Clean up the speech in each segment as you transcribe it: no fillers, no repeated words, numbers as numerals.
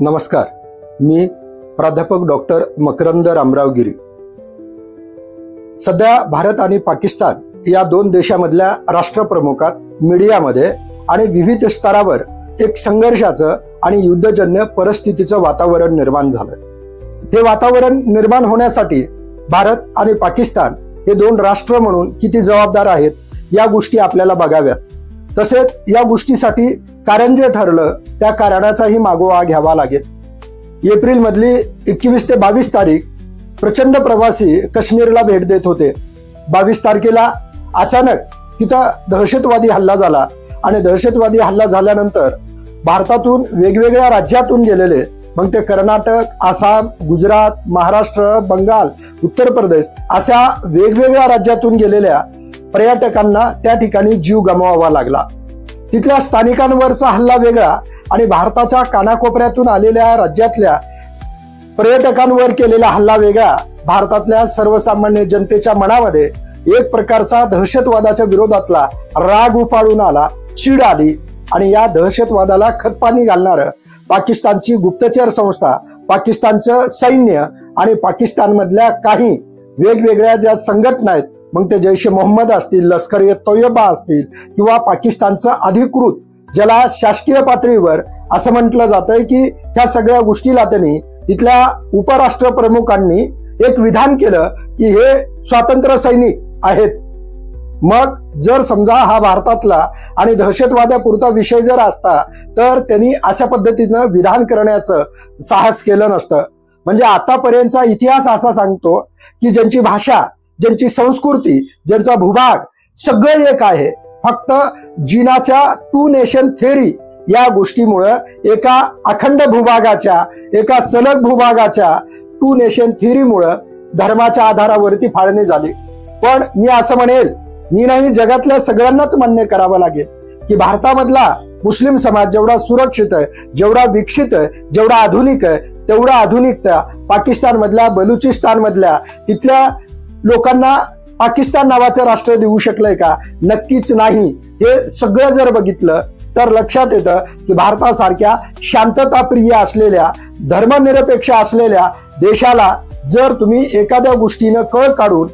नमस्कार, मी प्राध्यापक डॉक्टर मकरंद रामराव गिरी। सध्या भारत आणि पाकिस्तान या दोन देशांमधल्या राष्ट्रप्रमुखात मीडियामध्ये आणि विविध स्तरावर एक संघर्षाचं आणि युद्धजन्य परिस्थितीचं वातावरण निर्माण झालं। हे वातावरण निर्माण होण्यासाठी भारत आणि पाकिस्तान हे दोन राष्ट्र म्हणून किती जबाबदार आहेत या गोष्टी आपल्याला बघाव्यात। तसेच या गोष्टीसाठी कारण जे ठरलं त्या कारणाचाही मागोवा घ्यावा लागेल। एप्रिल मधली 21 ते 22 तारीख प्रचंड प्रवासी काश्मीरला भेट देत होते। 22 तारखेला अचानक तिथं दहशतवादी हल्ला झाला आणि दहशतवादी हल्ला झाल्यानंतर भारतातून वेगवेगळ्या राज्यातून गेलेले, मग ते कर्नाटक, आसाम, गुजरात, महाराष्ट्र, बंगाल, उत्तर प्रदेश अशा वेगवेगळ्या राज्यातून गेलेल्या पर्यटकांना त्या ठिकाणी जीव गमवावा लागला। तिथल्या स्थानिकांवरचा हल्ला वेगळा आणि भारताच्या कानाकोपऱ्यातून आलेल्या राज्यातल्या पर्यटकांवर केलेला हल्ला वेगळा। भारतातल्या सर्वसामान्य जनतेच्या मनामध्ये एक प्रकारचा दहशतवादाच्या विरोधातला राग उफाळून आला, चीड आली आणि या दहशतवादाला खतपाणी घालणारं पाकिस्तानची गुप्तचर संस्था, पाकिस्तानचं सैन्य आणि पाकिस्तानमधल्या काही वेगवेगळ्या ज्या संघटना आहेत, मग ते जैश ए मोहम्मद असतील, लष्कर ए तोयबा असतील किंवा पाकिस्तानचं अधिकृत ज्याला शासकीय पातळीवर असं म्हटलं जातंय की ह्या सगळ्या गोष्टीला त्यांनी तिथल्या उपराष्ट्र प्रमुखांनी एक विधान केलं की हे स्वातंत्र्य सैनिक आहेत। मग जर समजा हा भारतातला आणि दहशतवादापुरता विषय जर असता तर त्यांनी अशा पद्धतीनं विधान करण्याचं साहस केलं नसतं। म्हणजे आतापर्यंतचा इतिहास असा सांगतो की ज्यांची भाषा, ज्यांची संस्कृती, ज्यांचा भूभाग सगळं एक आहे, फक्त जिनाच्या 2 नेशन थेअरी या गोष्टीमुळं एका अखंड भूभागाच्या, एका सलग भूभागाच्या 2 नेशन थेअरीमुळं धर्माच्या आधारावरती फाळणी झाली। पण मी असं म्हणेल, मी नाही, जगातल्या सगळ्यांनाच मान्य करावं लागेल की भारतामधला मुस्लिम समाज जेवढा सुरक्षित आहे, जेवढा विकसित आहे, जेवढा आधुनिक आहे, तेवढा आधुनिकता पाकिस्तान मधल्या, बलुचिस्तान मधल्या तिथल्या लोकांना पाकिस्तान नावाचं राष्ट्र देऊ शकलंय का? नक्कीच नाही। हे सगळं जर बघितलं तर लक्षात येतं की भारतासारख्या शांतताप्रिय असलेल्या, धर्मनिरपेक्ष असलेल्या देशाला जर तुम्ही एखाद्या गोष्टीनं कळ काढून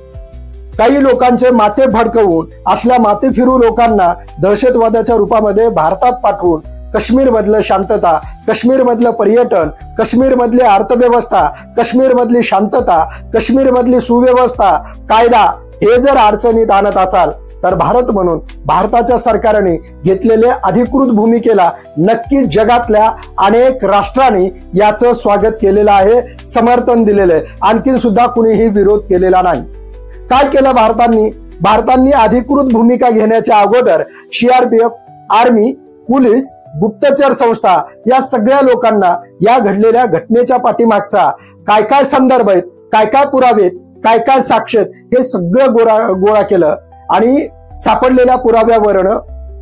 काही लोकांचे माथे भडकवून असल्या माथे फिरू लोकांना दहशतवादाच्या रूपामध्ये भारतात पाठवून काश्मीर मधलं शांतता, काश्मीर मधलं पर्यटन, काश्मीर मधली अर्थव्यवस्था, काश्मीर मधली शांतता, काश्मीर मधली सुव्यवस्था, कायदा हे जर अडचणीत आणत असाल तर भारत म्हणून भारताच्या सरकारने घेतलेल्या अधिकृत भूमिकेला नक्कीच जगातल्या अनेक राष्ट्रांनी याचं स्वागत केलेलं आहे, समर्थन दिलेलं आहे। आणखी सुद्धा कुणीही विरोध केलेला नाही। काय केलं भारतांनी अधिकृत भूमिका घेण्याच्या अगोदर सीआरपीएफ, आर्मी, पोलीस, गुप्तचर संस्था या सगळ्या लोकांना या घडलेल्या घटनेच्या पाठीमागचा काय काय संदर्भ आहेत, काय काय पुरावे आहेत, काय काय साक्ष आहेत, हे सगळं गोळा केलं आणि सापडलेल्या पुराव्यावरनं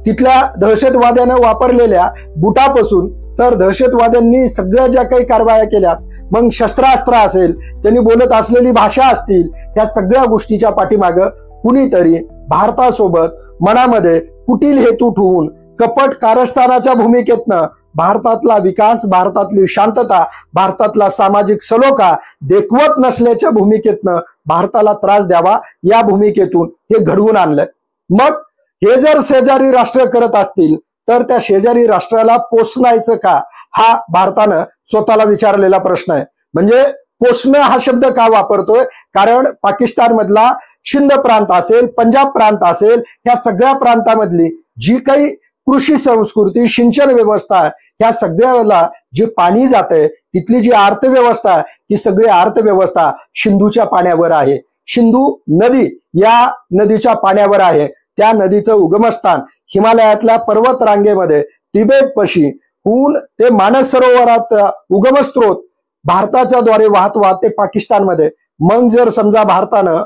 तिथल्या दहशतवाद्यानं वापरलेल्या बुटापासून तर दहशतवाद्यांनी सगळ्या ज्या काही कारवाया केल्यात, मग शस्त्रास्त्र असेल, त्यांनी बोलत असलेली भाषा असतील, या सगळ्या गोष्टीच्या पाठीमागं कुणीतरी भारतासोबत मनामध्ये कुटील हेतू ठेवून कपट कारस्थानाच्या भूमिकेतनं भारतातला विकास, भारतातली शांतता, भारतातला सामाजिक सलोखा देखवत नसल्याच्या भूमिकेतनं भारताला त्रास द्यावा या भूमिकेतून हे घडवून आणलंय। मग हे जर शेजारी राष्ट्र करत असतील तर त्या शेजारी राष्ट्राला पोसणायचं का, हा भारतानं स्वतःला विचारलेला प्रश्न आहे। म्हणजे पोसणं हा शब्द का वापरतोय? कारण पाकिस्तान मधला सिंध प्रांत असेल, पंजाब प्रांत असेल, ह्या सगळ्या प्रांतामधली जी काही कृषी संस्कृती, सिंचन व्यवस्था, ह्या सगळ्याला जे पाणी जातंय, तिथली जी अर्थव्यवस्था, ही सगळी अर्थव्यवस्था सिंधूच्या पाण्यावर आहे। सिंधू नदी या नदीच्या पाण्यावर आहे। त्या नदीचं उगमस्थान हिमालयातल्या पर्वत रांगेमध्ये तिबेट पशी होऊन ते मानस सरोवरात उगमस्त्रोत भारताच्या द्वारे वाहत ते पाकिस्तानमध्ये। मग जर समजा भारतानं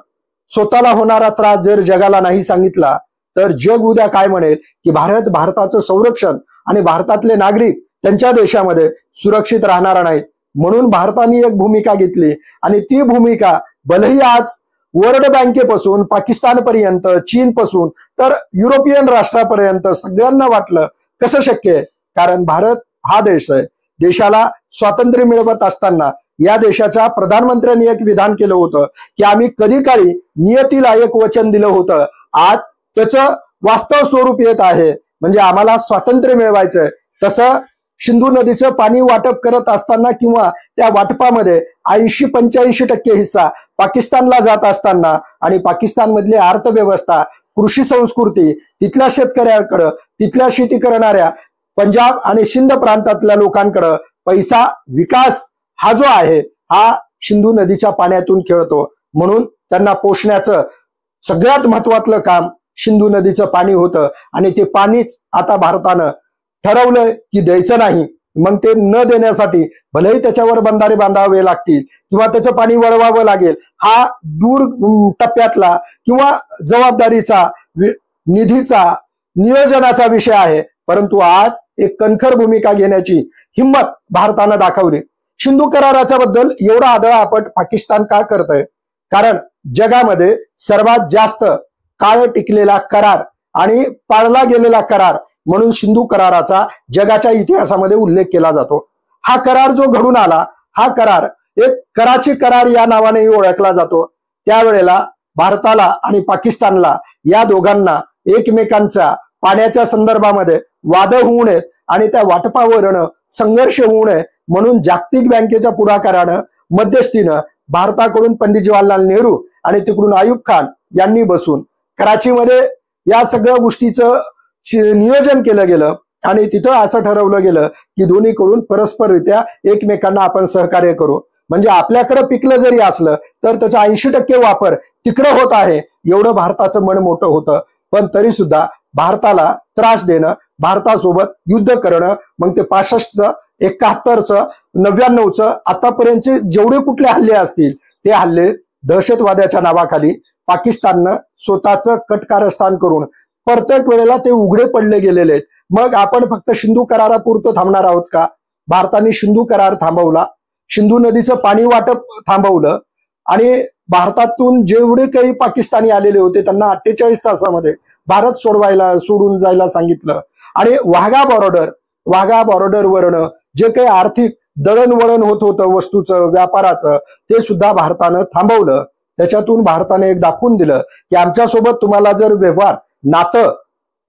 स्वतःला होणारा त्रास जर जगाला नाही सांगितला तर जग उद्या काय म्हणेल की भारताचं संरक्षण आणि भारतातले नागरिक त्यांच्या देशामध्ये सुरक्षित राहणार नाहीत। म्हणून भारताने एक भूमिका घेतली आणि ती भूमिका भलेही आज वर्ल्ड बँकेपासून पाकिस्तानपर्यंत, चीनपासून तर युरोपियन राष्ट्रापर्यंत सगळ्यांना वाटलं कसं शक्य आहे, कारण भारत हा देश आहे देशाला स्वातंत्र्य मिळवत असताना या देशाच्या प्रधानमंत्र्यांनी एक विधान केलं होतं की आम्ही कधी काळी नियतीला एक वचन दिलं होतं, आज त्याचं वास्तव स्वरूप येत आहे, म्हणजे आम्हाला स्वातंत्र्य मिळवायचंय. तसं सिंधू नदीचं पाणी वाटप करत असताना किंवा त्या वाटपामध्ये 80-85% हिस्सा पाकिस्तानला जात असताना आणि पाकिस्तानमधली अर्थव्यवस्था, कृषी संस्कृती, तिथल्या शेतकऱ्यांकडं, तिथल्या शेती करणाऱ्या पंजाब आणि सिंध प्रांतातल्या लोकांकडं पैसा, विकास हा जो आहे हा सिंधू नदीच्या पाण्यातून खेळतो. म्हणून त्यांना पोषण्याचं सगळ्यात महत्वाचं काम सिंधू नदीचं पाणी होतं आणि ते पाणीच आता भारतानं ठरवलंय की द्यायचं नाही. मग ते न देण्यासाठी भलेही त्याच्यावर बंधारे बांधावे लागतील किंवा त्याचं पाणी वळवावं लागेल, हा दूर टप्प्यातला किंवा जबाबदारीचा, निधीचा, नियोजनाचा विषय आहे. परंतु आज एक कणखर भूमिका घेण्याची हिंमत भारतानं दाखवली. सिंधू कराराच्या बद्दल एवढा आदळआपट पाकिस्तान का करतंय? कारण जगामध्ये सर्वात जास्त काळ टिकलेला करार आणि पाळला गेलेला करार म्हणून सिंधू कराराचा जगाच्या इतिहासामध्ये उल्लेख केला जातो. हा करार जो घडून आला, हा करार एक कराची करार या नावानेही ओळखला जातो. त्यावेळेला भारताला आणि पाकिस्तानला, या दोघांना एकमेकांच्या पाण्याच्या संदर्भामध्ये वाद होऊ नयेत आणि त्या वाटपावरनं संघर्ष होऊ नये म्हणून जागतिक बँकेच्या पुढाकारानं, मध्यस्थीनं भारताकडून पंडित जवाहरलाल नेहरू आणि तिकडून आयुब खान यांनी बसून कराचीमध्ये या सगळ्या गोष्टीचं नियोजन केलं गेलं आणि तिथं असं ठरवलं गेलं की दोन्हीकडून परस्पररित्या एकमेकांना आपण सहकार्य करू. म्हणजे आपल्याकडे पिकलं जरी असलं तर त्याचा 80% वापर तिकडं होत आहे, एवढं भारताचं मन मोठं होतं. पण तरी सुद्धा भारताला त्रास देणं, भारतासोबत युद्ध करणं, मग ते 65चं, 71चं, 99चं आतापर्यंतचे जेवढे कुठले हल्ले असतील ते हल्ले दहशतवादाच्या नावाखाली पाकिस्ताननं स्वतःचं कटकारस्थान करून प्रत्येक वेळेला ते उघडे पडले गेलेले आहेत. मग आपण फक्त सिंधू करारापुरतं थांबणार आहोत का? भारताने सिंधू करार थांबवला, सिंधू नदीचं पाणी वाटप थांबवलं आणि भारतातून जेवढे काही पाकिस्तानी आलेले होते त्यांना 48 तासामध्ये भारत सोडून जायला सांगितलं. आणि वाघा बॉर्डरवरनं जे काही आर्थिक दळणवळण होत होतं वस्तूचं, व्यापाराचं, ते सुद्धा भारतानं थांबवलं. त्याच्यातून भारताने एक दाखवून दिलं की आमच्यासोबत तुम्हाला जर व्यवहार, नातं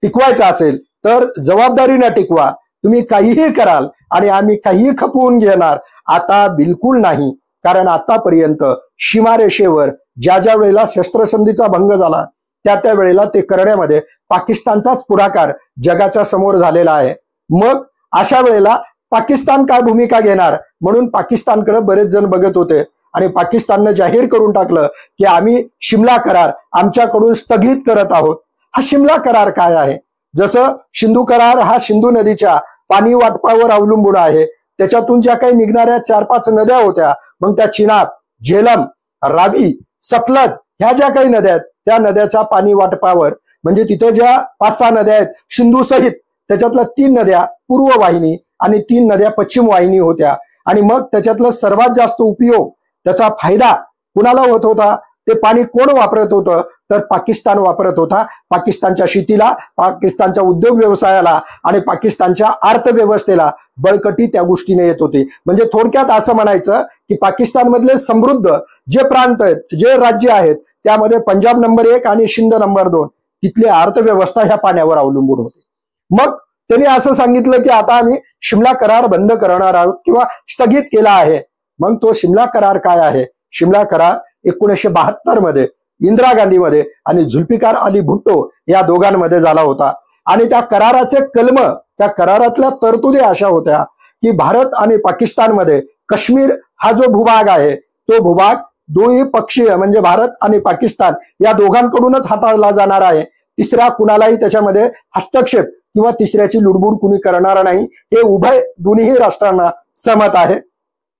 टिकवायचं असेल तर जबाबदारीने टिकवा, तुम्ही काहीही कराल आणि आम्ही काहीही खपवून घेणार. आता बिलकुल नाही. कारण आतापर्यंत सीमारेषेवर ज्या वेळेला शस्त्रसंधीचा भंग झाला त्या वेळेला ते करण्यामध्ये पाकिस्तानचाच पुढाकार जगाच्या समोर झालेला आहे. मग अशा वेळेला पाकिस्तान काय भूमिका घेणार म्हणून पाकिस्तानकडे बरेच जण बघत होते आणि पाकिस्ताननं जाहीर करून टाकलं की आम्ही शिमला करार आमच्याकडून स्थगित करत आहोत. हा शिमला करार काय आहे? जसं सिंधू करार हा सिंधू नदीच्या पाणी वाटपावर अवलंबून आहे, त्याच्यातून ज्या काही निघणाऱ्या 4-5 नद्या होत्या, मग त्या चिनाब, झेलम, रावी, सतलज ह्या ज्या काही नद्या आहेत त्या नद्याच्या पाणी वाटपावर, म्हणजे तिथे ज्या 5-6 नद्या आहेत सिंधू सहित, त्याच्यातल्या 3 नद्या पूर्व वाहिनी आणि 3 नद्या पश्चिम वाहिनी होत्या. आणि मग त्याच्यातलं सर्वात जास्त उपयोग, त्याचा फायदा कुणाला होत होता? ते पाणी कोण वापरत होतं? तर पाकिस्तान वापरत होता. पाकिस्तानच्या शेतीला, पाकिस्तानच्या उद्योग व्यवसायाला आणि पाकिस्तानच्या अर्थव्यवस्थेला बळकटी त्या गोष्टीने येत होती. म्हणजे थोडक्यात असं म्हणायचं की पाकिस्तानमधले समृद्ध जे प्रांत आहेत, जे राज्य आहेत, त्यामध्ये पंजाब नंबर 1 आणि सिंध नंबर 2 तिथली अर्थव्यवस्था ह्या पाण्यावर अवलंबून होती. मग त्यांनी असं सांगितलं की आता आम्ही शिमला करार बंद करणार आहोत किंवा स्थगित केला आहे. मग तो शिमला करार काय आहे? शिमला करार 1972 मध्ये इंदिरा गांधीमध्ये आणि झुल्फिकार अली भुट्टो या दोघांमध्ये झाला होता. आणि त्या कराराचे कलम, त्या करारातल्या तरतुदी अशा होत्या की भारत आणि पाकिस्तानमध्ये काश्मीर हा जो भूभाग आहे तो भूभाग दोन्ही पक्षीय म्हणजे भारत आणि पाकिस्तान या दोघांकडूनच हाताळला जाणार आहे. तिसऱ्या कुणालाही त्याच्यामध्ये हस्तक्षेप किंवा तिसऱ्याची लुडबुड कुणी करणार नाही, हे उभय दोन्ही राष्ट्रांना सहमत आहे.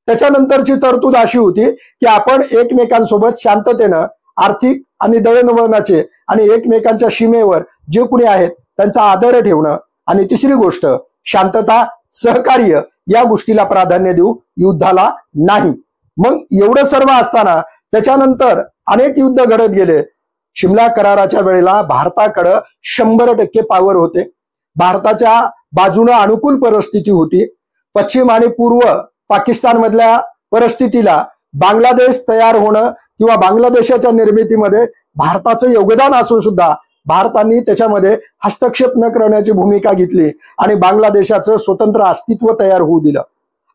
त्याच्यानंतरची तरतूद अशी होती की आपण एकमेकांसोबत शांततेनं आर्थिक आणि दळणवळणाचे आणि एकमेकांच्या सीमेवर जे कुणी आहेत त्यांचा आदर ठेवणं, आणि तिसरी गोष्ट शांतता, सहकार्य या गोष्टीला प्राधान्य देऊ, युद्धाला नाही. मग एवढं सर्व असताना त्याच्यानंतर अनेक युद्ध घडत गेले. शिमला कराराच्या वेळेला भारताकडं 100% पॉवर होते, भारताच्या बाजूने अनुकूल परिस्थिती होती. पश्चिम आणि पूर्व पाकिस्तान मधल्या परिस्थितीला बांगलादेश तयार होणं किंवा बांगलादेशाच्या निर्मितीमध्ये भारताचं योगदान असून सुद्धा भारताने त्याच्यामध्ये हस्तक्षेप न करण्याची भूमिका घेतली आणि बांगलादेशाचं स्वतंत्र अस्तित्व तयार होऊ दिलं.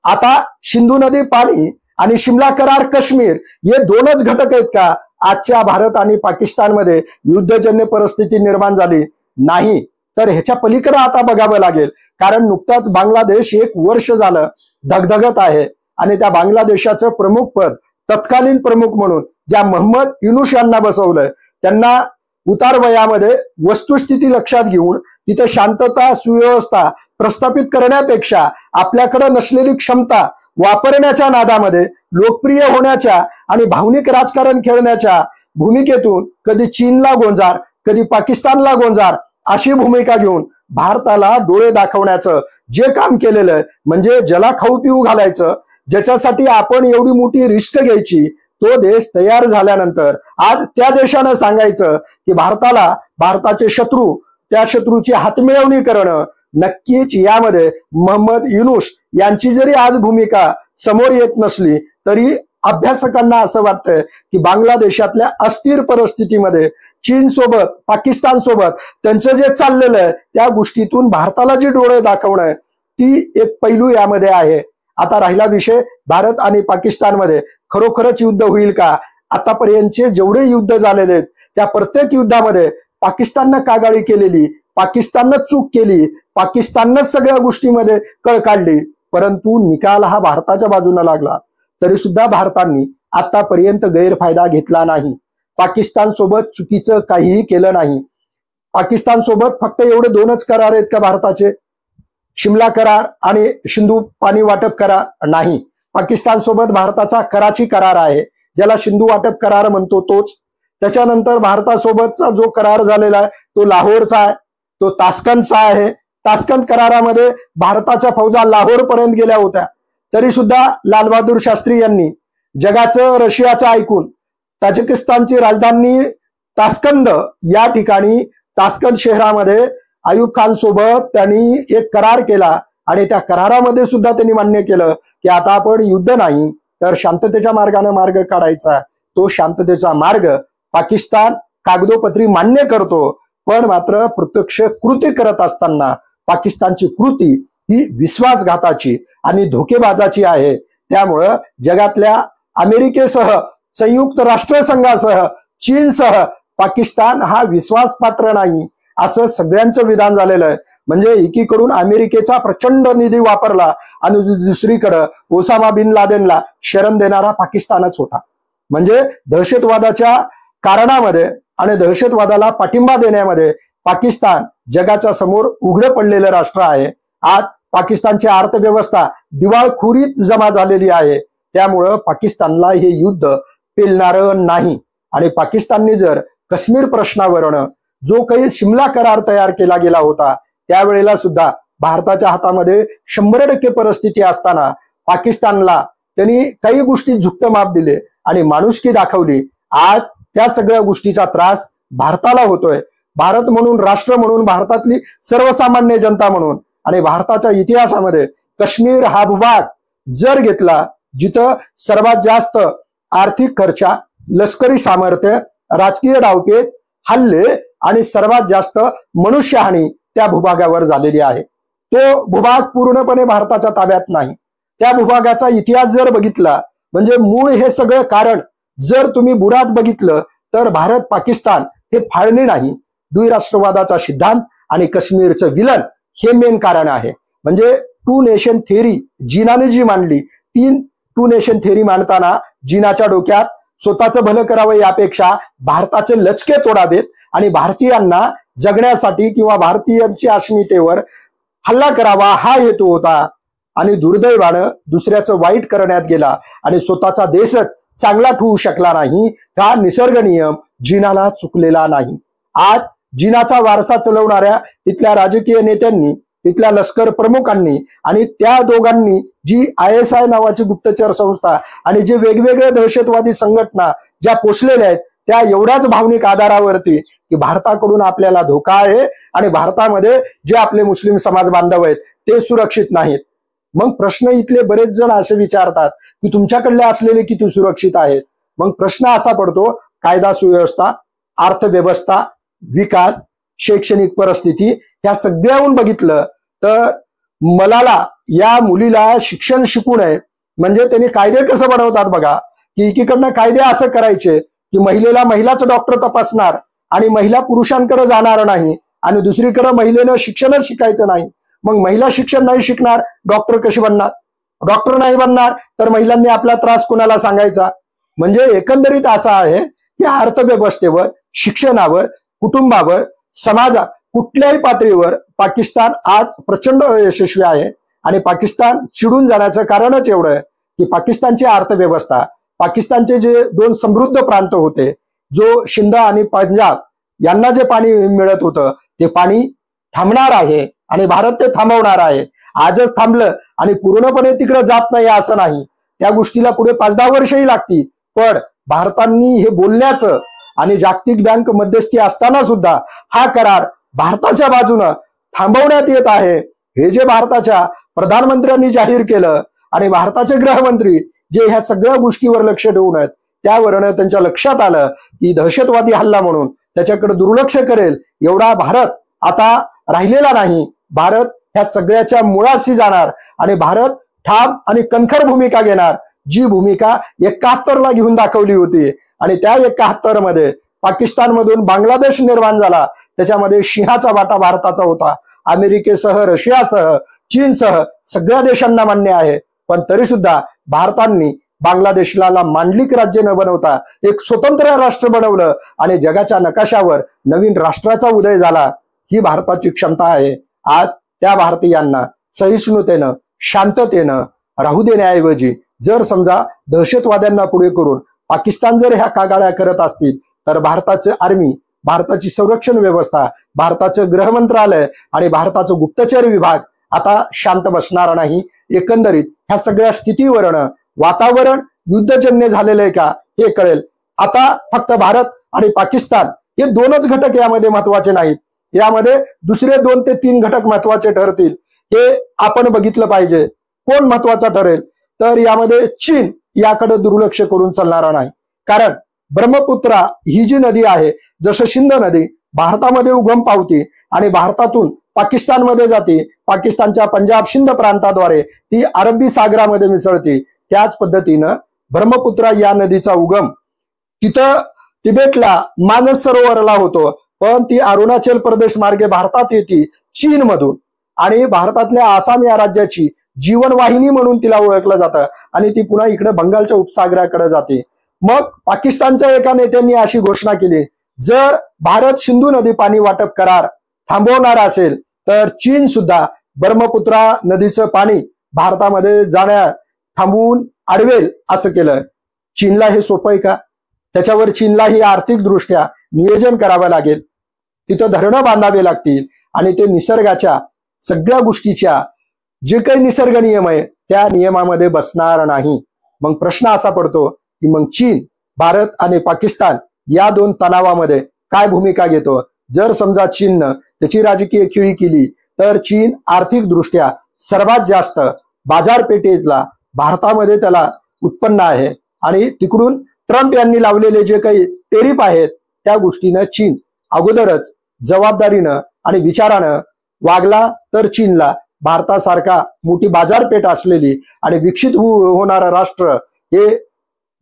आता सिंधू नदी पाणी आणि शिमला करार काश्मीर हे दोनच घटक आहेत का आजच्या भारत आणि पाकिस्तानमध्ये युद्धजन्य परिस्थिती निर्माण झाली? नाही. तर ह्याच्या पलीकडे आता बघावं लागेल, कारण नुकताच बांगलादेश 1 वर्ष झालं धगधगत आहे आणि त्या बांगलादेशाचं प्रमुख पद तत्कालीन प्रमुख म्हणून ज्या मोहम्मद युनूस यांना बसवलंय, त्यांना उतार वयामध्ये वस्तुस्थिती लक्षात घेऊन तिथे शांतता सुव्यवस्था प्रस्थापित करण्यापेक्षा आपल्याकडे नसलेली क्षमता वापरण्याच्या नादामध्ये लोकप्रिय होण्याच्या आणि भावनिक राजकारण खेळण्याच्या भूमिकेतून कधी चीनला गोंजार कधी पाकिस्तानला गोंजार अशी भूमिका घेऊन भारताला डोळे दाखवण्याचं जे काम केलेलं आहे, म्हणजे ज्याला खाऊ पिऊ घालायचं, ज्याच्यासाठी आपण एवढी मोठी रिस्क घ्यायची, तो देश तयार झाल्यानंतर आज त्या देशानं सांगायचं की भारताला भारताचे शत्रू त्या शत्रूची हातमिळवणी करणं, नक्कीच यामध्ये मोहम्मद युनूस यांची जरी आज भूमिका समोर येत नसली तरी अभ्यासकांना असं वाटतंय की बांगलादेशातल्या अस्थिर परिस्थितीमध्ये चीन सोबत पाकिस्तान सोबत त्यांचं जे चाललेलं आहे त्या गोष्टीतून भारताला जी डोळे दाखवणं ती एक पैलू यामध्ये आहे. आता राहिला विषय भारत आणि पाकिस्तानमध्ये खरोखरच युद्ध होईल का? आतापर्यंतचे जेवढे युद्ध झालेले आहेत त्या प्रत्येक युद्धामध्ये पाकिस्ताननं कागाळी केलेली, पाकिस्ताननं चूक केली, पाकिस्ताननंच सगळ्या गोष्टीमध्ये कळ काढली, परंतु निकाल हा भारताच्या बाजूने लागला. तरी सुद्धा भारताने आतापर्यंत गैरफायदा घेतला नाही. पाकिस्तान सोबत चुकीचं काहीही केलं नाही. पाकिस्तान सोबत फक्त एवढे 2च करार आहेत का भारताचे? शिमला करार आणि सिंधू पाणी वाटप करार नाही. पाकिस्तान सोबत भारताचा कराची करार आहे, ज्याला सिंधू वाटप करार म्हणतो तोच. त्याच्यानंतर भारतासोबतचा जो करार झालेला आहे तो लाहोरचा आहे, तो तास्कंदचा आहे. तास्कंद करारामध्ये भारताच्या फौजा लाहोर पर्यंत गेल्या होत्या, तरी सुद्धा लालबहादूर शास्त्री यांनी जगाचं रशियाचं ऐकून ताजिकिस्तानची राजधानी तास्कंद या ठिकाणी तास्कंद शहरामध्ये आयुब खान सोबत त्यांनी एक करार केला आणि त्या करारामध्ये सुद्धा त्यांनी मान्य केलं की आता आपण युद्ध नाही तर शांततेच्या मार्गाने मार्ग काढायचा. तो शांततेचा मार्ग पाकिस्तान कागदोपत्री मान्य करतो, पण मात्र प्रत्यक्ष कृती करत असताना पाकिस्तानची कृती ही विश्वासघाताची आणि धोकेबाजाची आहे. त्यामुळं जगातल्या अमेरिकेसह संयुक्त राष्ट्रसंघासह चीनसह पाकिस्तान हा विश्वासपात्र नाही असं सगळ्यांचं विधान झालेलं आहे. म्हणजे एकीकडून अमेरिकेचा प्रचंड निधी वापरला आणि दुसरीकडे ओसामा बिन लादेनला शरण देणारा पाकिस्तानच होता. म्हणजे दहशतवादाच्या कारणामध्ये आणि दहशतवादाला पाठिंबा देण्यामध्ये पाकिस्तान जगाच्या समोर उघडं पडलेलं राष्ट्र आहे. आज पाकिस्तानची अर्थव्यवस्था दिवाळखोरीत जमा झालेली आहे. त्यामुळं पाकिस्तानला हे युद्ध पेलणारं नाही. आणि पाकिस्तानने जर काश्मीर प्रश्नावरनं जो काही शिमला करार तयार केला गेला होता त्यावेळेला सुद्धा भारताच्या हातामध्ये 100% परिस्थिती असताना पाकिस्तानला त्यांनी काही गोष्टी झुकतं माप दिले आणि माणुसकी दाखवली. आज त्या सगळ्या गोष्टीचा त्रास भारताला होतोय. भारत म्हणून, राष्ट्र म्हणून, भारतातली सर्वसामान्य जनता म्हणून आणि भारताच्या इतिहासामध्ये काश्मीर हा भूभाग जर घेतला जिथं सर्वात जास्त आर्थिक खर्चा, लष्करी सामर्थ्य, राजकीय डावपेच, हल्ले आणि सर्वात जास्त मनुष्यहानी त्या भूभागावर झालेली आहे. तो भूभाग पूर्णपणे भारताच्या ताब्यात नाही. त्या भूभागाचा इतिहास जर बघितला म्हणजे मूळ हे सगळं कारण जर तुम्ही बुडात बघितलं तर भारत पाकिस्तान हे फाळणी नाही, द्विराष्ट्रवादाचा सिद्धांत आणि काश्मीरचं विलन हे मेन कारण आहे. म्हणजे 2 नेशन थेरी जिनाने जी मांडली, 2 नेशन थेरी मांडताना जिनाच्या डोक्यात स्वतःचं भलं करावं यापेक्षा भारताचे लचके तोडावेत आणि भारतीयांना जगण्यासाठी किंवा भारतीयांच्या अस्मितेवर हल्ला करावा हा हेतू होता. आणि दुर्दैवानं दुसऱ्याचं वाईट करण्यात गेला आणि स्वतःचा देशच चांगला ठेवू शकला नाही. हा निसर्ग नियम जिनाला चुकलेला नाही. आज जिनाचा वारसा चालवणाऱ्या तिथल्या राजकीय नेत्यांनी, तिथल्या लष्कर प्रमुखांनी आणि त्या दोघांनी जी ISI नावाची गुप्तचर संस्था आणि जे वेगवेगळे दहशतवादी संघटना ज्या पोचलेल्या आहेत त्या एवढ्याच भावनिक आधारावरती की भारताकडून आपल्याला धोका आहे आणि भारतामध्ये जे आपले मुस्लिम समाज बांधव आहेत ते सुरक्षित नाहीत. मग प्रश्न इथले बरेच जण असे विचारतात की तुमच्याकडले असलेले किती सुरक्षित आहेत. मग प्रश्न असा पडतो, कायदा सुव्यवस्था, अर्थव्यवस्था, विकास, शैक्षणिक परिस्थिती ह्या सगळ्याहून बघितलं तर मलाला या मुलीला शिक्षण शिकू नये म्हणजे त्यांनी कायदे कसं बनवतात बघा, की एकीकडनं कायदे असं करायचे की महिलेला महिलाच डॉक्टर तपासणार आणि महिला पुरुषांकडे जाणार नाही, आणि दुसरीकडे महिलेनं शिक्षणच शिकायचं नाही. मग महिला शिक्षण नाही शिकणार, डॉक्टर कशी बनणार? डॉक्टर नाही बनणार तर महिलांनी आपला त्रास कोणाला सांगायचा? म्हणजे एकंदरीत असं आहे की अर्थव्यवस्थेवर, शिक्षणावर, कुटुंबावर, समाजात कुठल्याही पातळीवर पाकिस्तान आज प्रचंड यशस्वी आहे. आणि पाकिस्तान चिडून जाण्याचं कारणच एवढं आहे की पाकिस्तानची अर्थव्यवस्था, पाकिस्तानचे जे दोन समृद्ध प्रांत होते, जो सिंध आणि पंजाब यांना जे पाणी मिळत होतं ते पाणी थांबणार आहे आणि भारत ते थांबवणार आहे. आजच थांबलं आणि पूर्णपणे तिकडे जात नाही असं नाही, त्या गोष्टीला पुढे 5-10 वर्षही लागतील. पण भारतांनी हे बोलण्याचं आणि जागतिक बँक मध्यस्थी असताना सुद्धा हा करार भारताच्या बाजूनं थांबवण्यात येत आहे. हे जे भारताच्या प्रधानमंत्र्यांनी जाहीर केलं आणि भारताचे गृहमंत्री जे ह्या सगळ्या गोष्टीवर लक्ष ठेवून आहेत, त्यावरनं त्यांच्या लक्षात आलं की दहशतवादी हल्ला म्हणून त्याच्याकडे दुर्लक्ष करेल एवढा भारत आता राहिलेला नाही. भारत ह्या सगळ्याच्या मुळाशी जाणार आणि भारत ठाम आणि कणखर भूमिका घेणार, जी भूमिका 71ला घेऊन दाखवली होती. आणि त्या 71 मध्ये पाकिस्तानमधून बांगलादेश निर्माण झाला, त्याच्यामध्ये सिंहाचा वाटा भारताचा होता. अमेरिकेसह, रशियासह, चीनसह सगळ्या देशांना मान्य आहे. पण तरी सुद्धा भारतांनी बांगलादेशला मांडलिक राज्य न बनवता एक स्वतंत्र राष्ट्र बनवलं आणि जगाच्या नकाशावर नवीन राष्ट्राचा उदय झाला. ही भारताची क्षमता आहे. आज त्या भारतीयांना सहिष्णुतेनं, शांततेनं राहू देण्याऐवजी जर समजा दहशतवाद्यांना पुढे करून पाकिस्तान जर ह्या कागाळ्या करत असतील तर भारताचे आर्मी, भारताची संरक्षण व्यवस्था, भारताचं गृह मंत्रालय आणि भारताचं गुप्तचर विभाग आता शांत बसणार नाही. एकंदरीत ह्या सगळ्या स्थितीवरनं वातावरण युद्धजन्य झालेलं आहे का हे कळेल. आता फक्त भारत आणि पाकिस्तान हे दोनच घटक यामध्ये महत्वाचे नाहीत, यामध्ये दुसरे 2 ते 3 घटक महत्वाचे ठरतील. हे आपण बघितलं पाहिजे. कोण महत्वाचा ठरेल तर यामध्ये चीन याकडे दुर्लक्ष करून चालणारा नाही. कारण ब्रह्मपुत्रा ही जी नदी आहे, जसं सिंध नदी भारतामध्ये उगम पावती आणि भारतातून पाकिस्तानमध्ये जाते, पाकिस्तानच्या पंजाब सिंध प्रांताद्वारे ती अरबी सागरामध्ये मिसळते, त्याच पद्धतीनं ब्रह्मपुत्रा या नदीचा उगम तिथं तिबेटला मानस सरोवरला होतो, पण ती अरुणाचल प्रदेश मार्गे भारतात येते चीन मधून आणि भारतातल्या आसाम या राज्याची जीवनवाहिनी म्हणून तिला ओळखलं जातं आणि ती पुन्हा इकडे बंगालच्या उपसागराकडे जाते. मग पाकिस्तानच्या एका नेत्यांनी अशी घोषणा केली, जर भारत सिंधू नदी पाणी वाटप करार थांबवणार असेल तर चीन सुद्धा ब्रह्मपुत्रा नदीचं पाणी भारतामध्ये जाण्या थांबवून अडवेल असं केलं. चीनला हे सोपं आहे का? त्याच्यावर चीनलाही आर्थिक दृष्ट्या नियोजन करावं लागेल, तिथं धरणं बांधावे लागतील आणि ते निसर्गाच्या सगळ्या गोष्टीच्या जे काही निसर्ग नियम आहे त्या नियमामध्ये बसणार नाही. मग प्रश्न असा पडतो की मग चीन, भारत आणि पाकिस्तान या 2 तणावामध्ये काय भूमिका घेतो? जर समजा चीननं त्याची राजकीय खिळी केली तर चीन आर्थिक दृष्ट्या सर्वात जास्त बाजारपेठेला भारतामध्ये त्याला उत्पन्न आहे आणि तिकडून ट्रम्प यांनी लावलेले जे काही टेरिफ आहेत त्या गोष्टीनं चीन अगोदरच जबाबदारीनं आणि विचारानं वागला तर चीनला भारतासारखा मोठी बाजारपेठ असलेली आणि विकसित होणारं राष्ट्र हे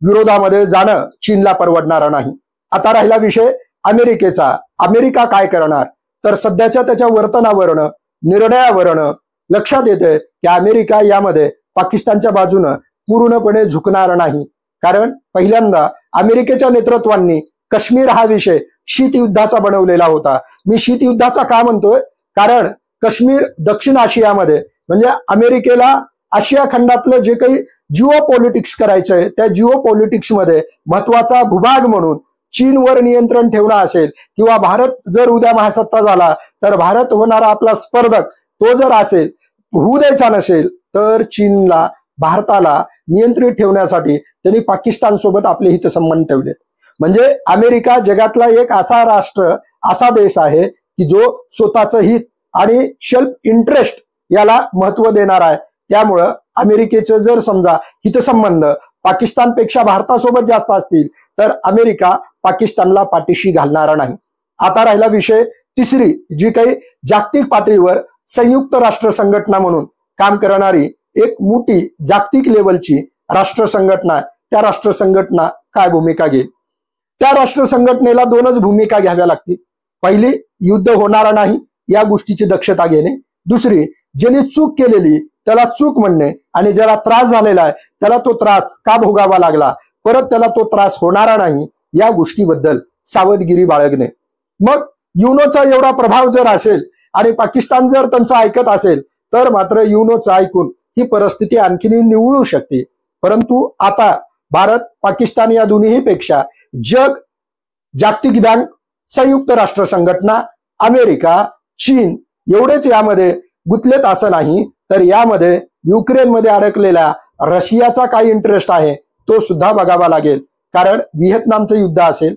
विरोधामध्ये जाणं चीनला परवडणार नाही. आता राहिला विषय अमेरिकेचा. अमेरिका काय करणार तर सध्याच्या त्याच्या वर्तनावरनं, निर्णयावरनं लक्षात येते की अमेरिका यामध्ये पाकिस्तानच्या बाजूनं पूर्णपणे झुकणार नाही. कारण पहिल्यांदा अमेरिकेच्या नेतृत्वांनी काश्मीर हा विषय शीतयुद्धाचा बनवलेला होता. मी शीतयुद्धाचा का म्हणतोय? कारण काश्मीर दक्षिण आशियामध्ये म्हणजे अमेरिकेला आशिया खंडातलं जे काही जिओ पॉलिटिक्स करायचंय त्या जिओ पॉलिटिक्स मध्ये महत्वाचा भूभाग म्हणून चीनवर नियंत्रण ठेवणं असेल किंवा भारत जर उद्या महासत्ता झाला तर भारत होणारा आपला स्पर्धक तो जर असेल, होऊ द्यायचा नसेल तर चीनला भारताला नियंत्रित ठेवण्यासाठी त्यांनी पाकिस्तान सोबत आपले हितसंबंध ठेवलेत. म्हणजे अमेरिका जगातला एक असा राष्ट्र, असा देश आहे की जो स्वतःचं हित आणि सेल्फ इंटरेस्ट याला महत्व देणार आहे. त्यामुळं अमेरिकेचं जर समजा हितसंबंध पाकिस्तानपेक्षा भारतासोबत जास्त असतील तर अमेरिका पाकिस्तानला पाठीशी घालणार नाही. आता राहिला विषय तिसरी, जी काही जागतिक पातळीवर संयुक्त राष्ट्र संघटना म्हणून काम करणारी एक मोठी जागतिक लेवलची राष्ट्र संघटना, त्या राष्ट्र संघटना काय भूमिका घेईल? त्या राष्ट्र संघटनेला दोनच भूमिका घ्याव्या लागतील. पहिली, युद्ध होणार नाही या गोष्टीची दक्षता घेणे. दुसरी, ज्याने चूक केलेली त्याला चूक म्हणणे आणि ज्याला त्रास झालेला आहे त्याला तो त्रास का भोगावा लागला, परत त्याला तो त्रास होणारा नाही या गोष्टीबद्दल सावधगिरी बाळगणे. मग युनोचा एवढा प्रभाव जर असेल आणि पाकिस्तान जर त्यांचं ऐकत असेल तर मात्र युनोचं ऐकून ही परिस्थिती आणखीन निवळू शकते. परंतु आता भारत, पाकिस्तान या दोन्ही पेक्षा जग, जागतिक बँक, संयुक्त राष्ट्र संघटना, अमेरिका, चीन एवढेच यामध्ये गुंतलेत असं नाही, तर यामध्ये युक्रेनमध्ये अडकलेल्या रशियाचा काही इंटरेस्ट आहे तो सुद्धा बघावा लागेल. कारण व्हिएतनामचं युद्ध असेल,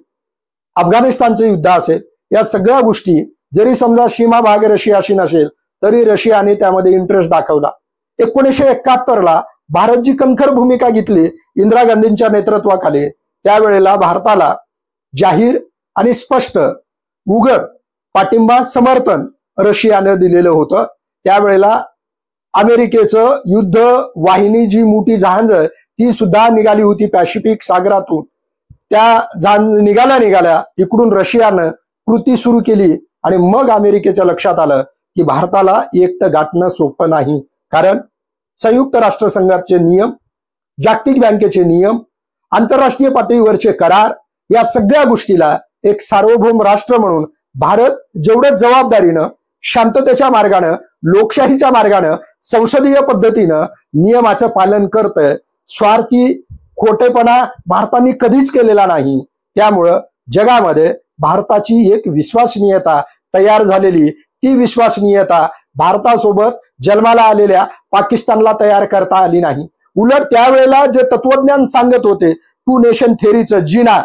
अफगाणिस्तानचं युद्ध असेल, या सगळ्या गोष्टी जरी समजा सीमा भाग रशियाशी नसेल तरी रशियाने त्यामध्ये इंटरेस्ट दाखवला. 1971ला भारत जी कणखर भूमिका घेतली इंदिरा गांधींच्या नेतृत्वाखाली, त्यावेळेला भारताला जाहीर आणि स्पष्ट उघड पाठिंबा, समर्थन रशियाने दिलेलं होतं. त्यावेळेला अमेरिकेचं युद्ध वाहिनी जी मोठी जहाज ती सुद्धा निघाली होती पॅसिफिक सागरातून. त्या निघाल्या इकडून रशियानं कृती सुरू केली आणि मग अमेरिकेच्या लक्षात आलं की भारताला एकटं गाठणं सोपं नाही. कारण संयुक्त राष्ट्र संघाचे नियम, जागतिक बँकेचे नियम, आंतरराष्ट्रीय पातळीवरचे करार, या सगळ्या गोष्टीला एक सार्वभौम राष्ट्र म्हणून भारत जेवढं जबाबदारीनं, शांततेच्या मार्गानं, लोकशाहीच्या मार्गानं, संसदीय पद्धतीनं नियमाचं पालन करतंय, स्वार्थी खोटेपणा भारताने कधीच केलेला नाही. त्यामुळं जगामध्ये भारताची एक विश्वसनीयता तयार झालेली, ती विश्वसनीयता भारतासोबत जन्माला आलेल्या पाकिस्तानला तयार करता आली नाही. उलट त्यावेळेला जे तत्वज्ञान सांगत होते, टू नेशन थेअरीचं जिना,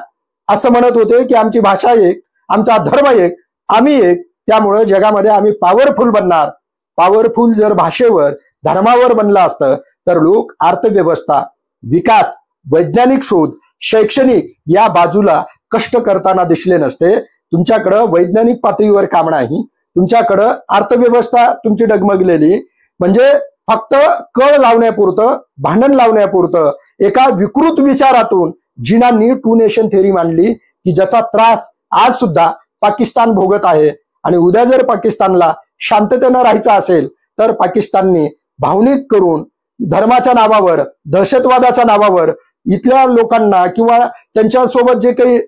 असं म्हणत होते की आमची भाषा एक, आमचा धर्म एक, आम्ही एक, त्यामुळे जगामध्ये आम्ही पॉवरफुल बनणार. पॉवरफुल जर भाषेवर, धर्मावर बनलं असतं तर लोक अर्थव्यवस्था, विकास, वैज्ञानिक शोध, शैक्षणिक या बाजूला कष्ट करताना दिसले नसते. तुमच्याकडं वैज्ञानिक पातळीवर काम नाही, तुमच्याकडं अर्थव्यवस्था तुमची डगमगलेली, म्हणजे फक्त कळ लावण्यापुरतं, भांडण लावण्यापुरतं एका विकृत विचारातून जिनांनी टू नेशन थेअरी मांडली की ज्याचा त्रास आज सुद्धा पाकिस्तान भोगत आहे. आणि उद्या जर पाकिस्तानला शांततेनं राहायचं असेल तर पाकिस्तानने भावनिक करून धर्माच्या नावावर, दहशतवादाच्या नावावर इथल्या लोकांना किंवा त्यांच्यासोबत जे काही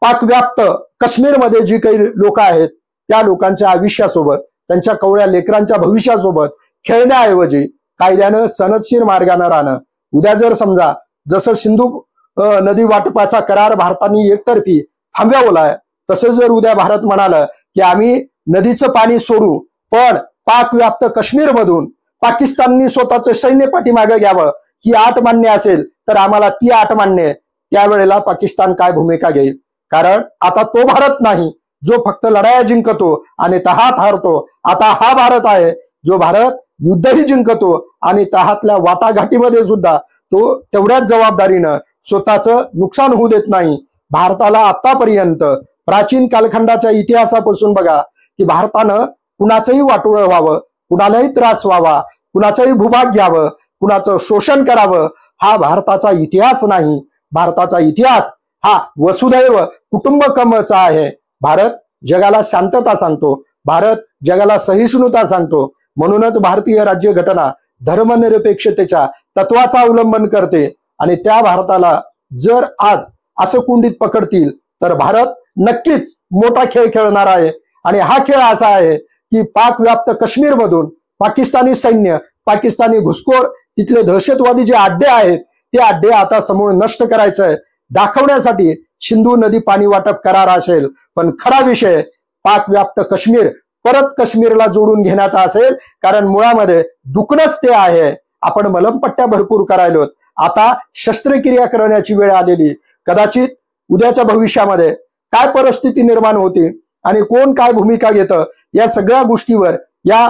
पाकव्याप्त काश्मीरमध्ये जी काही लोक आहेत त्या लोकांच्या आयुष्यासोबत, त्यांच्या कवळ्या लेकरांच्या भविष्यासोबत खेळण्याऐवजी कायद्यानं सनदशीर मार्गानं राहणं. उद्या जर समजा जसं सिंधू नदी वाटपाचा करार भारताने एकतर्फी थांबवलाय, तसं जर उद्या भारत म्हणालं की आम्ही नदीचं पाणी सोडू पण पाकव्याप्त काश्मीरमधून पाकिस्ताननी स्वतःचं सैन्य पाठीमागे घ्यावं, ही आट मान्य असेल तर आम्हाला ती आट मान्य, त्यावेळेला पाकिस्तान काय भूमिका घेईल? कारण आता तो भारत नाही जो फक्त लढाया जिंकतो आणि तहात हारतो. आता हा भारत आहे जो भारत युद्धही जिंकतो आणि तहातल्या वाटाघाटीमध्ये सुद्धा तो तेवढ्याच जबाबदारीनं स्वतःचं नुकसान होऊ देत नाही. भारताला आतापर्यंत प्राचीन कालखंडाच्या इतिहासापासून बघा की भारतानं कुणाचंही वाटोळं व्हावं, कुणालाही त्रास व्हावा, कुणाचंही भूभाग घ्यावं, कुणाचं शोषण करावं, हा भारताचा इतिहास नाही. भारताचा इतिहास हा वसुधैव कुटुंबकमचा आहे. भारत जगाला शांतता सांगतो, भारत जगाला सहिष्णुता सांगतो. म्हणूनच भारतीय राज्यघटना धर्मनिरपेक्षतेच्या तत्वाचा अवलंबन करते. आणि त्या भारताला जर आज असं कुंडीत पकडतील तर भारत नक्कीच मोठा खेळ खेळणार आहे. आणि हा खेळ असा आहे की पाकव्याप्त काश्मीरमधून पाकिस्तानी सैन्य, पाकिस्तानी घुसखोर, तिथले दहशतवादी जे अड्डे आहेत ते अड्डे आता समोर नष्ट करायचंय दाखवण्यासाठी सिंधू नदी पाणी वाटप करार असेल. पण खरा विषय पाकव्याप्त काश्मीर परत काश्मीरला जोडून घेण्याचा असेल. कारण मुळामध्ये दुखणंच ते आहे. आपण मलमपट्ट्या भरपूर करायलोत, आता शस्त्रक्रिया करण्याची वेळ आलेली. कदाचित उद्याच्या भविष्यामध्ये काय परिस्थिती निर्माण होती आणि कोण काय भूमिका घेतं या सगळ्या गोष्टीवर या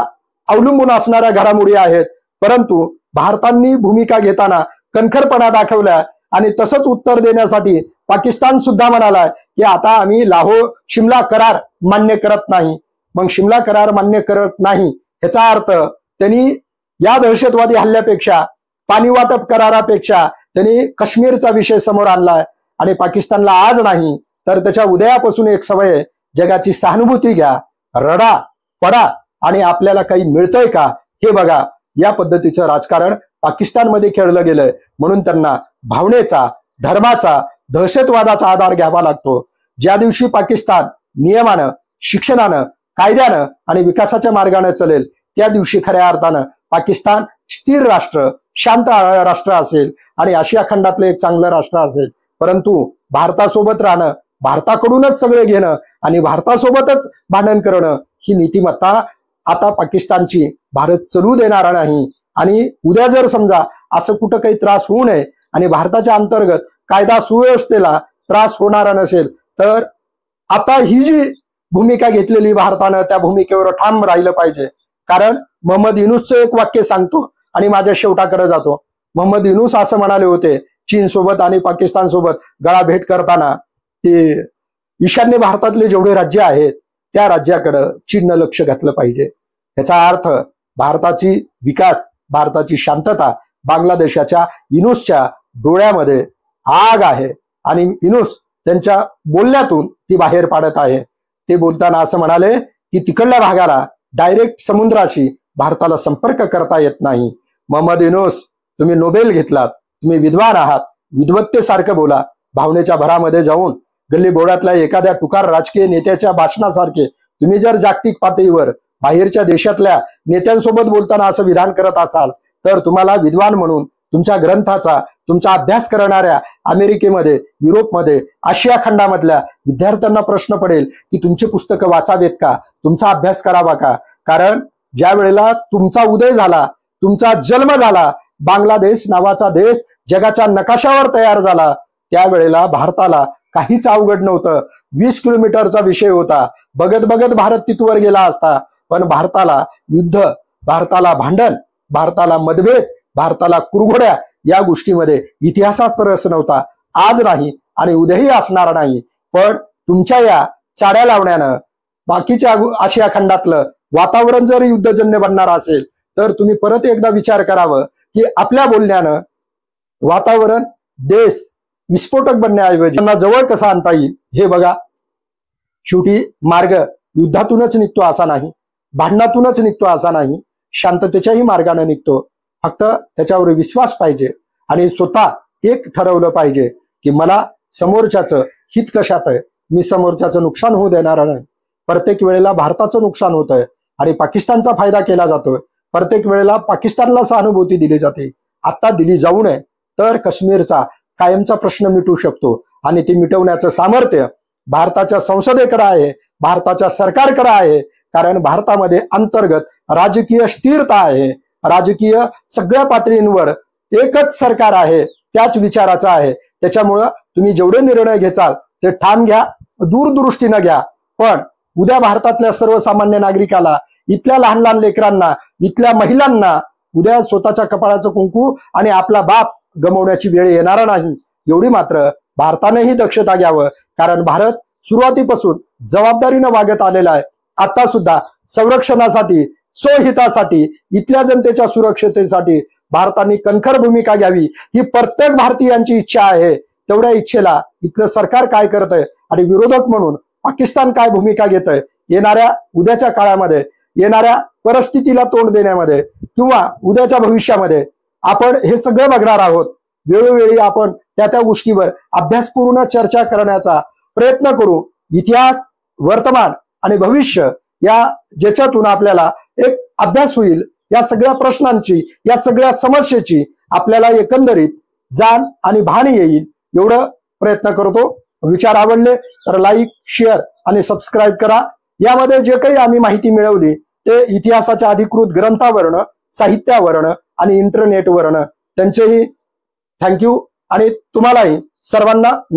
अवलंबून असणाऱ्या घडामोडी आहेत. परंतु भारताने भूमिका घेताना कणखरपणा दाखवला आणि तसंच उत्तर देण्यासाठी पाकिस्तान सुद्धा म्हणाला की आता आम्ही शिमला करार मान्य करत नाही. मग शिमला करार मान्य करत नाही ह्याचा अर्थ त्यांनी या दहशतवादी हल्ल्यापेक्षा, पाणी वाटप करारापेक्षा त्यांनी काश्मीरचा विषय समोर आणलाय. आणि पाकिस्तानला आज नाही तर त्याच्या उदयापासून एक सवय, जगाची सहानुभूती घ्या, रडा पडा आणि आपल्याला काही मिळतंय का हे बघा. या पद्धतीचं राजकारण पाकिस्तानमध्ये खेळलं गेलंय. म्हणून त्यांना भावनेचा, धर्माचा, दहशतवादाचा आधार घ्यावा लागतो. ज्या दिवशी पाकिस्तान नियमानं, शिक्षणानं, कायद्यानं आणि विकासाच्या मार्गाने चलेल त्या दिवशी खऱ्या अर्थानं पाकिस्तान स्थिर राष्ट्र, शांत राष्ट्र असेल आणि आशिया खंडातलं एक चांगलं राष्ट्र असेल. परंतु भारतासोबत राहणं, भारताकडूनच सगळे घेणं आणि भारतासोबतच भांडण करणं ही नीतिमत्ता आता पाकिस्तानची भारत चलू देणार नाही. आणि उद्या जर समजा असं कुठं काही त्रास होऊ नये आणि भारताच्या अंतर्गत कायदा सुव्यवस्थेला त्रास होणारा नसेल तर आता ही जी भूमिका घेतलेली भारतानं त्या भूमिकेवर ठाम राहिलं पाहिजे. कारण मोहम्मद युनूसचं एक वाक्य सांगतो आणि माझ्या शेवटाकडे जातो. मोहम्मद युनूस असं म्हणाले होते चीन सोबत आणि पाकिस्तान सोबत गळा भेट करताना की ईशान्य भारतातले जेवढे राज्य आहेत त्या राज्याकडे चीननं लक्ष घातलं पाहिजे. याचा अर्थ भारताची विकास, भारताची शांतता बांगलादेशाच्या युनूसच्या डोळ्यामध्ये आग आहे आणि युनूस त्यांच्या बोलण्यातून ती बाहेर पाडत आहे. ते बोलताना असं म्हणाले की तिकडल्या भागाला डायरेक्ट समुद्राशी भारताला संपर्क करता येत नाही. मोहम्मद युनूस, तुम्ही नोबेल घेतलात, तुम्ही विद्वान आहात, विद्वत्तेसारखं बोला. भावनेच्या भरामध्ये जाऊन गल्ली बोळातल्या एखाद्या टुकार राजकीय नेत्याच्या भाषणासारखे तुम्ही जर जागतिक पातळीवर बाहेरच्या देशातल्या नेत्यांसोबत बोलताना असं विधान करत असाल तर तुम्हाला विद्वान म्हणून तुमच्या ग्रंथाचा, तुमचा अभ्यास करणाऱ्या अमेरिकेमध्ये, युरोपमध्ये, आशिया खंडामधल्या विद्यार्थ्यांना प्रश्न पडेल की तुमची पुस्तकं वाचावेत का, तुमचा अभ्यास करावा का. कारण ज्या वेळेला तुमचा उदय झाला, तुमचा जन्म झाला, बांगलादेश नावाचा देश जगाच्या नकाशावर तयार झाला, त्यावेळेला भारताला काहीच अवघड नव्हतं. 20 किलोमीटरचा विषय होता. बघत बघत भारत तिथवर गेला असता. पण भारताला युद्ध, भारताला भांडण, भारताला मतभेद, भारताला कुरघोड्या या गोष्टीमध्ये इतिहासात रस नव्हता. आज नाही आणि उद्याही असणार नाही. पण तुमच्या या चाड्या लावण्यानं बाकीच्या आशिया खंडातलं वातावरण जर युद्धजन्य बनणार असेल तर तुम्ही परत एकदा विचार करावं की आपल्या बोलण्यानं वातावरण, देश विस्फोटक बनण्याऐवजी त्यांना जवळ कसा आणता येईल हे बघा. शेवटी मार्ग युद्धातूनच निघतो असा नाही, भांडणातूनच निघतो असा नाही, शांततेच्याही मार्गाने निघतो. फक्त त्याच्यावर विश्वास पाहिजे आणि स्वतः एक ठरवलं पाहिजे की मला समोरच्याचं हित कशात आहे, मी समोरच्याचं नुकसान होऊ देणार नाही. प्रत्येक वेळेला भारताचं नुकसान होत आहे आणि पाकिस्तानचा फायदा केला जातोय. प्रत्येक वेळेला पाकिस्तानला सहानुभूती दिली जाते. आता दिली जाऊ नये तर काश्मीरचा कायमचा प्रश्न मिटू शकतो आणि ते मिटवण्याचं सामर्थ्य भारताच्या संसदेकडे आहे, भारताच्या सरकारकडे आहे. कारण भारतामध्ये अंतर्गत राजकीय स्थिरता आहे, राजकीय सगळ्या पातळींवर एकच सरकार आहे, त्याच विचाराचा आहे. त्याच्यामुळं तुम्ही जेवढे निर्णय घेचाल ते ठाम घ्या, दूरदृष्टीनं घ्या. पण उद्या भारतातल्या सर्वसामान्य नागरिकाला, इथल्या लहान लहान लेकरांना, इथल्या महिलांना उद्या स्वतःच्या कपाळाचं कुंकू आणि आपला बाप गमवण्याची वेळ येणार नाही. एवढी मात्र भारतानेही दक्षता घ्यावं. कारण भारत सुरुवातीपासून जबाबदारीनं वागत आलेला आहे. आता सुद्धा संरक्षणासाठी, स्वहितासाठी, इथल्या जनतेच्या सुरक्षतेसाठी भारताने कणखर भूमिका घ्यावी ही प्रत्येक भारतीयांची इच्छा आहे. तेवढ्या इच्छेला इथलं सरकार काय करतंय आणि विरोधक म्हणून पाकिस्तान काय भूमिका घेतंय येणाऱ्या उद्याच्या काळामध्ये, येणाऱ्या परिस्थितीला तोंड देण्यामध्ये किंवा उद्याच्या भविष्यामध्ये आपण हे सगळं बघणार आहोत. वेळोवेळी आपण त्या गोष्टीवर अभ्यासपूर्ण चर्चा करण्याचा प्रयत्न करू. इतिहास, वर्तमान आणि भविष्य या ज्याच्यातून आपल्याला एक अभ्यास होईल. या सगळ्या प्रश्नांची, या सगळ्या समस्येची आपल्याला एकंदरीत जाण आणि भान येईल एवढं प्रयत्न करतो. विचार आवडले तर लाईक, शेअर आणि सबस्क्राईब करा. यामध्ये जे काही आम्ही माहिती मिळवली ते इतिहासाच्या अधिकृत ग्रंथावरनं, साहित्यावरनं आणि इंटरनेटवरनं. त्यांचेही थँक्यू आणि तुम्हालाही सर्वांना नमस्कार.